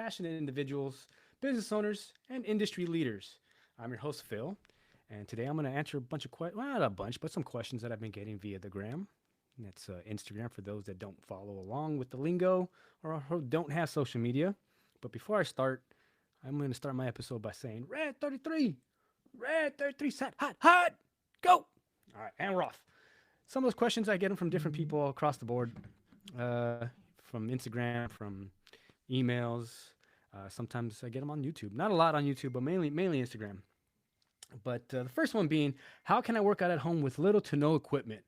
passionate individuals, business owners, and industry leaders. I'm your host, Phil, and today I'm going to answer a bunch of questions, well, not a bunch, but some questions that I've been getting via the gram. And that's Instagram for those that don't follow along with the lingo or who don't have social media. But before I start, I'm going to start my episode by saying, Red 33, Red 33, set, hot, hot, go. All right, and we're off. Some of those questions I get them from different people across the board, from Instagram, from emails. Sometimes I get them on YouTube. Not a lot on YouTube, but mainly Instagram. But the first one being, how can I work out at home with little to no equipment?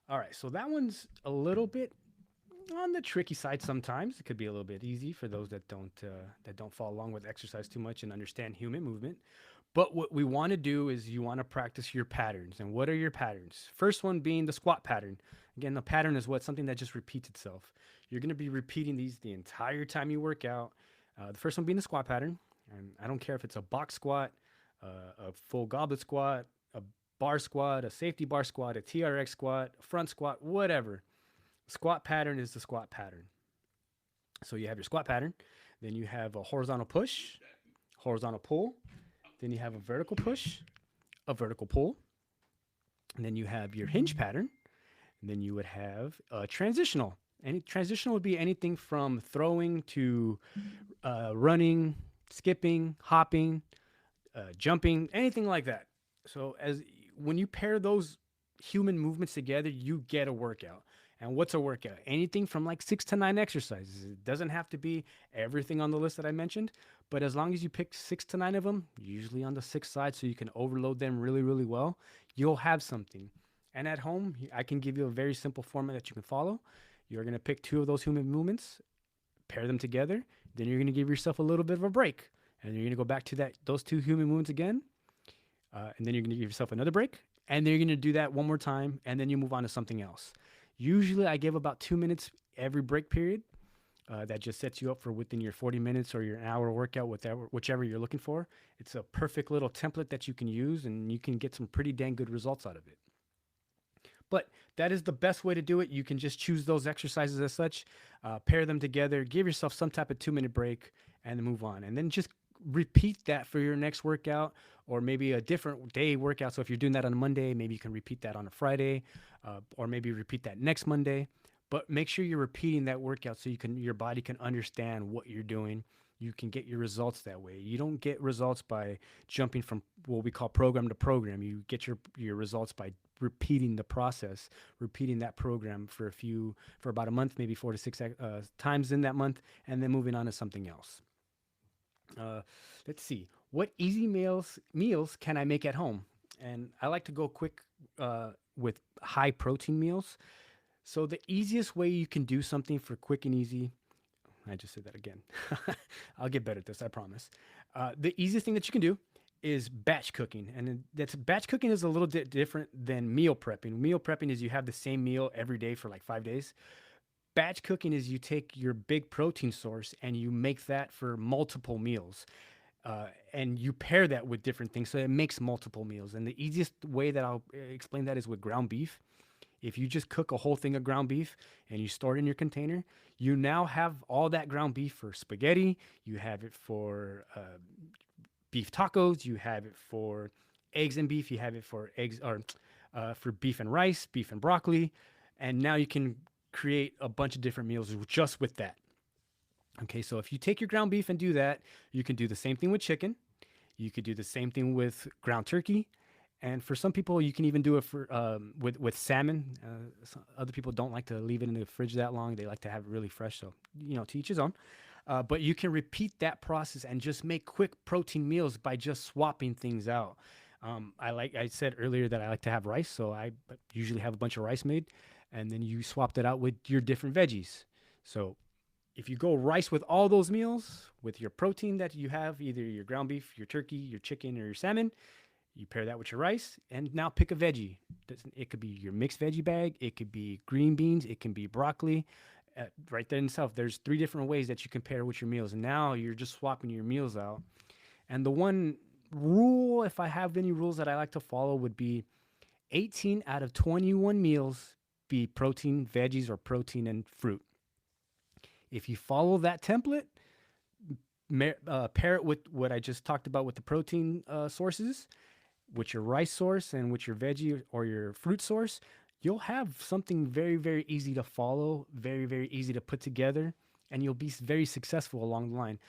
All right, so that one's a little bit on the tricky side sometimes. It could be a little bit easy for those that don't follow along with exercise too much and understand human movement. But what we want to do is you want to practice your patterns. And what are your patterns? First one being the squat pattern. Again, the pattern is what something that just repeats itself. You're going to be repeating these the entire time you work out. The first one being the squat pattern. And I don't care if it's a box squat, a full goblet squat, a bar squat, a safety bar squat, a TRX squat, a front squat, whatever. Squat pattern is the squat pattern. So you have your squat pattern, then you have a horizontal push, horizontal pull, then you have a vertical push, a vertical pull, and then you have your hinge pattern, and then you would have a transitional. Any transitional would be anything from throwing to running, skipping, hopping, jumping, anything like that. So as when you pair those human movements together, you get a workout. And what's a workout? Anything from like 6 to 9 exercises. It doesn't have to be everything on the list that I mentioned, but as long as you pick 6 to 9 of them, usually on the sixth side, so you can overload them really, really well, you'll have something. And at home, I can give you a very simple format that you can follow. You're going to pick 2 of those human movements, pair them together, then you're going to give yourself a little bit of a break. And you're going to go back to those 2 human movements again, and then you're going to give yourself another break, and then you're going to do that one more time, and then you move on to something else. Usually, I give about 2 minutes every break period. That just sets you up for within your 40 minutes or your hour workout, whichever you're looking for. It's a perfect little template that you can use, and you can get some pretty dang good results out of it. But that is the best way to do it. You can just choose those exercises as such, pair them together, give yourself some type of 2 minute break, and then move on. And then just repeat that for your next workout or maybe a different day workout. So if you're doing that on a Monday, maybe you can repeat that on a Friday, or maybe repeat that next Monday. But make sure you're repeating that workout so your body can understand what you're doing. You can get your results that way. You don't get results by jumping from what we call program to program. You get your results by repeating the process, repeating that program for about a month, maybe 4 to 6 times in that month, and then moving on to something else. Let's see. What easy meals can I make at home? And I like to go quick with high protein meals. So the easiest way you can do something for quick and easy, I just said that again. I'll get better at this, I promise. The easiest thing that you can do is batch cooking. And that's batch cooking is a little bit different than meal prepping. Meal prepping is you have the same meal every day for like 5 days. Batch cooking is you take your big protein source and you make that for multiple meals. And you pair that with different things. So it makes multiple meals. And the easiest way that I'll explain that is with ground beef. If you just cook a whole thing of ground beef and you store it in your container, you now have all that ground beef for spaghetti. You have it for beef tacos. You have it for eggs and beef. You have it for eggs or for beef and rice, beef and broccoli. And now you can create a bunch of different meals just with that. Okay, so if you take your ground beef and do that, you can do the same thing with chicken. You could do the same thing with ground turkey. And for some people, you can even do it for with salmon. Other people don't like to leave it in the fridge that long. They like to have it really fresh. So, to each his own. But you can repeat that process and just make quick protein meals by just swapping things out. I said earlier that I like to have rice, so I usually have a bunch of rice made, and then you swap that out with your different veggies. So if you go rice with all those meals, with your protein that you have, either your ground beef, your turkey, your chicken, or your salmon, you pair that with your rice, and now pick a veggie. It could be your mixed veggie bag. It could be green beans. It can be broccoli. Right there in itself, there's 3 different ways that you can pair with your meals. And now you're just swapping your meals out. And the one rule, if I have any rules that I like to follow, would be 18 out of 21 meals be protein, veggies, or protein and fruit. If you follow that template, pair it with what I just talked about with the protein sources, with your rice source and with your veggie or your fruit source, you'll have something very, very easy to follow, very, very easy to put together, and you'll be very successful along the line.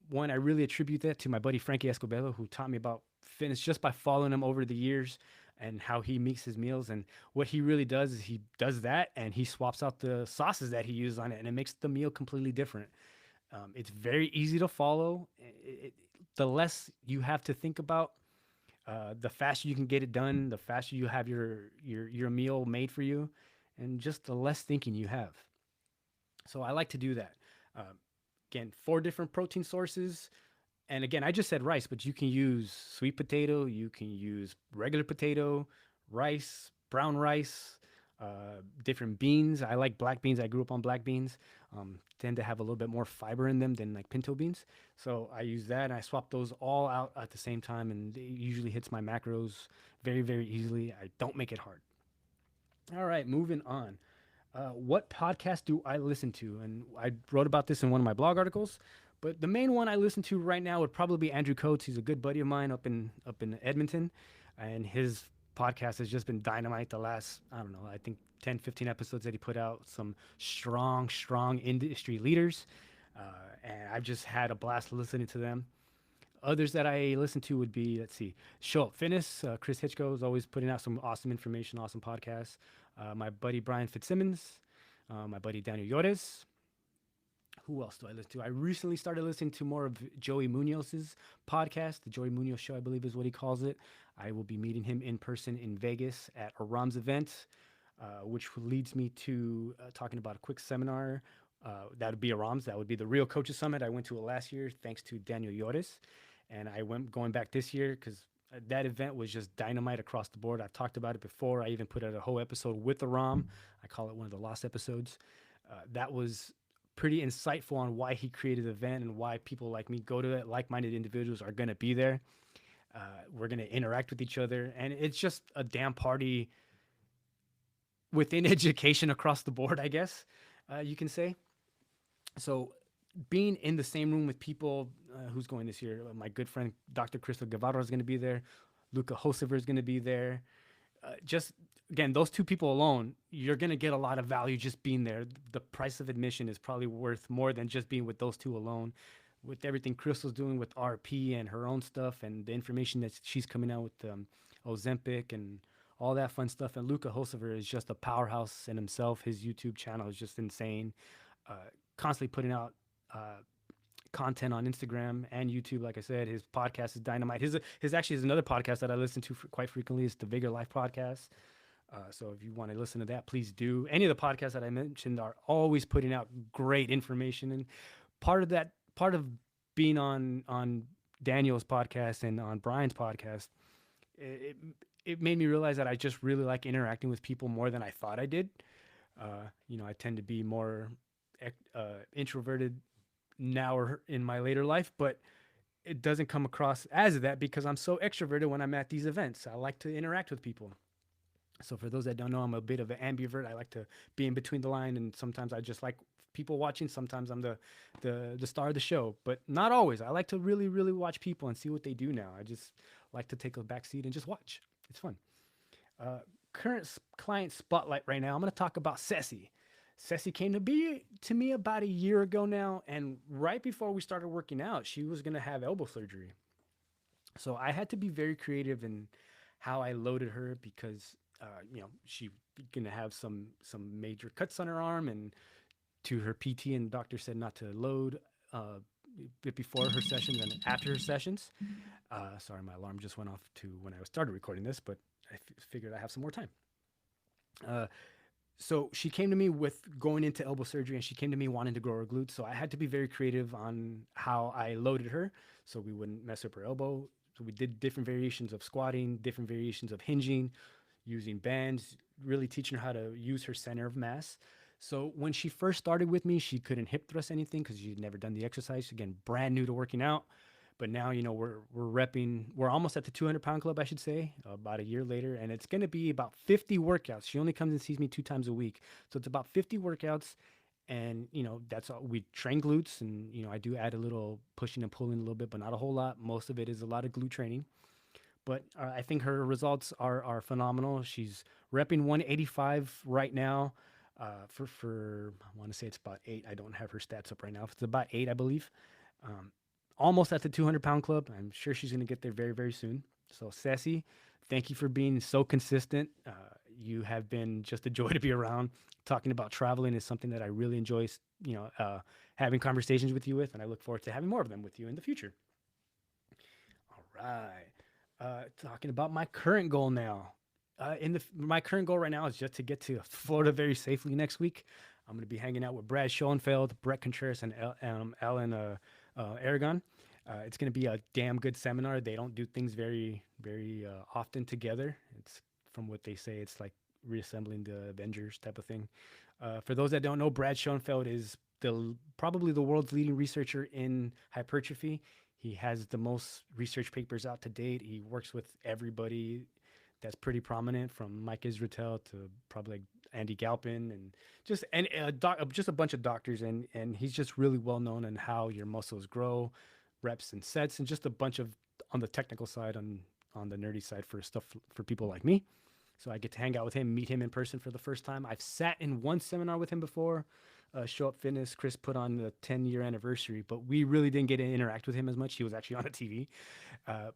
One, I really attribute that to my buddy Frankie Escobedo, who taught me about fitness just by following him over the years and how he makes his meals. And what he really does is he does that and he swaps out the sauces that he uses on it, and it makes the meal completely different. It's very easy to follow. The less you have to think about, the faster you can get it done, the faster you have your meal made for you, and just the less thinking you have. So I like to do that. Uh, Again, 4 different protein sources. And again, I just said rice, but you can use sweet potato, you can use regular potato, rice, brown rice, different beans. I like black beans. I grew up on black beans. Tend to have a little bit more fiber in them than like pinto beans. So I use that and I swap those all out at the same time, and it usually hits my macros very, very easily. I don't make it hard. All right, moving on. What podcast do I listen to? And I wrote about this in one of my blog articles. But the main one I listen to right now would probably be Andrew Coates. He's a good buddy of mine up in Edmonton, and his podcast has just been dynamite the last, I don't know, I think 10, 15 episodes that he put out. Some strong, strong industry leaders, and I've just had a blast listening to them. Others that I listen to would be, let's see, Show Up Fitness. Chris Hitchko is always putting out some awesome information, awesome podcasts. My buddy Brian Fitzsimmons, my buddy Daniel Yores. Who else do I listen to? I recently started listening to more of Joey Munoz's podcast. The Joey Munoz Show, I believe, is what he calls it. I will be meeting him in person in Vegas at a ROMS event, which leads me to talking about a quick seminar. That would be a ROMS. That would be the Real Coaches Summit. I went to it last year thanks to Daniel Yores. And I went going back this year because that event was just dynamite across the board. I've talked about it before. I even put out a whole episode with the ROM. I call it one of the lost episodes. That was pretty insightful on why he created the event and why people like me go to it. Like-minded individuals are going to be there. We're going to interact with each other. And it's just a damn party within education across the board, I guess you can say. So being in the same room with people, who's going this year, my good friend Dr. Crystal Guevara is going to be there. Luca Hosever is going to be there. Just again, those 2 people alone, you're going to get a lot of value just being there. The price of admission is probably worth more than just being with those 2 alone. With everything Crystal's doing with RP and her own stuff and the information that she's coming out with Ozempic and all that fun stuff. And Luca Hosever is just a powerhouse in himself. His YouTube channel is just insane. Constantly putting out content on Instagram and YouTube. Like I said, his podcast is dynamite. His actually is another podcast that I listen to quite frequently. It's the Vigor Life podcast. So if you want to listen to that, please do. Any of the podcasts that I mentioned are always putting out great information. And part of being on Daniel's podcast and on Brian's podcast, it, it made me realize that I just really like interacting with people more than I thought I did. I tend to be more introverted now or in my later life, but it doesn't come across as that because I'm so extroverted when I'm at these events. I like to interact with people. So for those that don't know, I'm a bit of an ambivert. I like to be in between the line, and sometimes I just like people watching. Sometimes I'm the star of the show, but not always. I like to really, really watch people and see what they do now. I just like to take a back seat and just watch. It's fun. Current client spotlight right now. I'm going to talk about Ceci. Ceci came to me about a year ago now, and right before we started working out, she was going to have elbow surgery. So I had to be very creative in how I loaded her because she going to have some major cuts on her arm, and to her PT and doctor said not to load before her sessions and after her sessions. Sorry, my alarm just went off to when I started recording this, but I figured I have some more time. So she came to me with going into elbow surgery, and she came to me wanting to grow her glutes. So I had to be very creative on how I loaded her so we wouldn't mess up her elbow. So we did different variations of squatting, different variations of hinging, using bands, really teaching her how to use her center of mass. So when she first started with me, she couldn't hip thrust anything because she'd never done the exercise. Again, brand new to working out. But now, we're repping, we're almost at the 200-pound club, I should say, about a year later. And it's going to be about 50 workouts. She only comes and sees me 2 times a week. So it's about 50 workouts. And that's all. We train glutes, and I do add a little pushing and pulling a little bit, but not a whole lot. Most of it is a lot of glute training. But I think her results are phenomenal. She's repping 185 right now. For I want to say it's about 8. I don't have her stats up right now. It's about 8, I believe. Um, Almost at the 200-pound club. I'm sure she's going to get there very, very soon. So, Sassy, thank you for being so consistent. You have been just a joy to be around. Talking about traveling is something that I really enjoy, having conversations with you with, and I look forward to having more of them with you in the future. All right. Talking about my current goal now. My current goal right now is just to get to Florida very safely next week. I'm going to be hanging out with Brad Schoenfeld, Brett Contreras, and Alan Aragon. It's going to be a damn good seminar. They don't do things very, very often together. It's from what they say, it's like reassembling the Avengers type of thing. For those that don't know, Brad Schoenfeld is probably the world's leading researcher in hypertrophy. He has the most research papers out to date. He works with everybody that's pretty prominent, from Mike Israetel to probably like Andy Galpin, and just a bunch of doctors. And he's just really well known in how your muscles grow, reps and sets, and just a bunch of on the technical side, on the nerdy side for stuff for people like me. So I get to hang out with him, meet him in person for the first time. I've sat in one seminar with him before, Show Up Fitness. Chris put on the 10-year anniversary, but we really didn't get to interact with him as much. He was actually on a TV. Uh,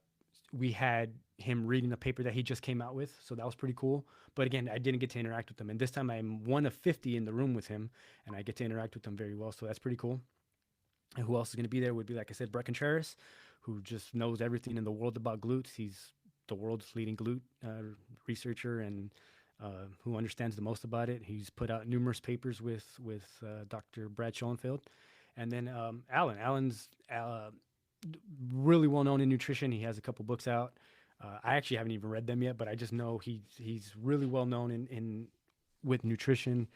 we had him reading a paper that he just came out with, so that was pretty cool. But again, I didn't get to interact with him, and this time I'm one of 50 in the room with him, and I get to interact with him very well, so that's pretty cool. And who else is going to be there would be, like I said, Brett Contreras, who just knows everything in the world about glutes. He's the world's leading glute researcher, and who understands the most about it. He's put out numerous papers with Dr. Brad Schoenfeld. And then Alan's really well known in nutrition. He has a couple books out. I actually haven't even read them yet, but I just know he's really well known in with nutrition.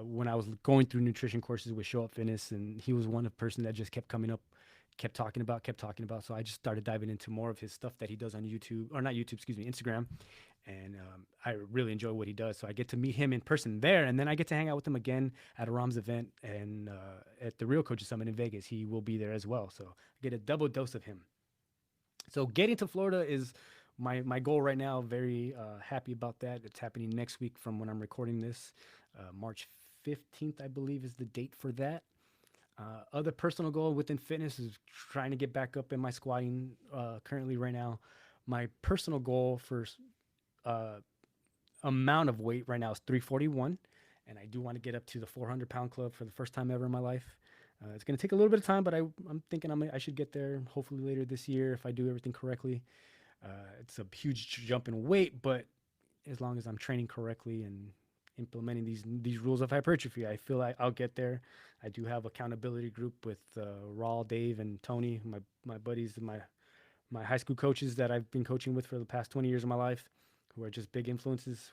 When I was going through nutrition courses with Show Up Fitness, and he was one of the person that just kept coming up, kept talking about. So I just started diving into more of his stuff that he does on YouTube, or not YouTube, excuse me, Instagram. And I really enjoy what he does. So I get to meet him in person there, and then I get to hang out with him again at a Ram's event and at the Real Coaches Summit in Vegas. He will be there as well. So I get a double dose of him. So getting to Florida is my goal right now. Very happy about that. It's happening next week from when I'm recording this. March 15th, I believe, is the date for that. Other personal goal within fitness is trying to get back up in my squatting currently right now. My personal goal for amount of weight right now is 341, and I do want to get up to the 400-pound club for the first time ever in my life. It's going to take a little bit of time, but I'm thinking I should get there hopefully later this year if I do everything correctly. It's a huge jump in weight, but as long as I'm training correctly and implementing these rules of hypertrophy, I feel like I'll get there. I do have accountability group with Raul, Dave, and Tony, my buddies, my high school coaches that I've been coaching with for the past 20 years of my life, who are just big influences.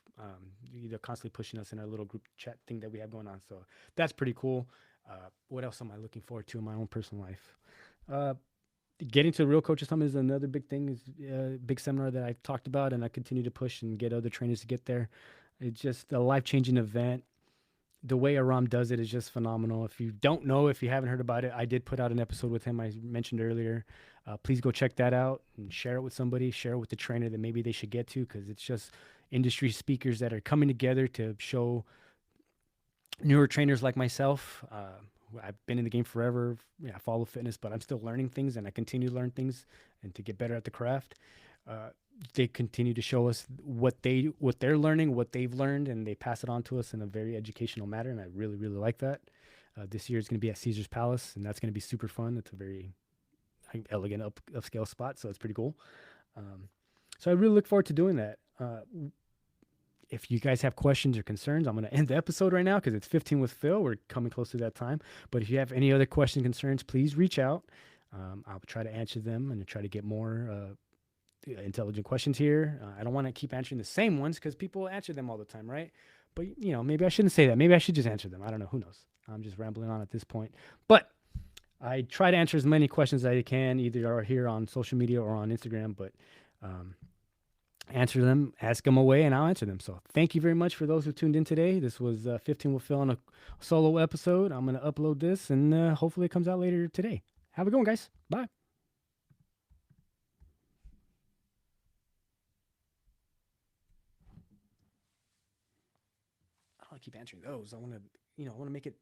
They're constantly pushing us in our little group chat thing that we have going on. So that's pretty cool. What else am I looking forward to in my own personal life? Getting to the Real Coaches Summit is another big thing, is a big seminar that I've talked about, and I continue to push and get other trainers to get there. It's just a life-changing event. The way Aram does it is just phenomenal. If you don't know, if you haven't heard about it, I did put out an episode with him I mentioned earlier. Please go check that out and share it with somebody, share it with the trainer that maybe they should get to, because it's just industry speakers that are coming together to show newer trainers like myself. I've been in the game forever. I follow fitness, but I'm still learning things, and I continue to learn things and to get better at the craft. They continue to show us what they're learning, what they've learned, and they pass it on to us in a very educational manner. And I really, really like that. This year is going to be at Caesar's Palace, and that's going to be super fun. It's a very elegant upscale spot, so it's pretty cool. So I really look forward to doing that. If you guys have questions or concerns, I'm going to end the episode right now because it's 15 with Phil. We're coming close to that time. But if you have any other questions, concerns, please reach out. I'll try to answer them and try to get more intelligent questions here. I don't want to keep answering the same ones because people answer them all the time, right? But, maybe I shouldn't say that. Maybe I should just answer them. I don't know. Who knows? I'm just rambling on at this point. But I try to answer as many questions as I can, either here on social media or on Instagram. But answer them, ask them away, and I'll answer them. So thank you very much for those who tuned in today. This was 15 with Phil on a solo episode. I'm going to upload this, and hopefully it comes out later today. Have a good one, guys. Bye. I don't want to keep answering those. I want to, I want to make it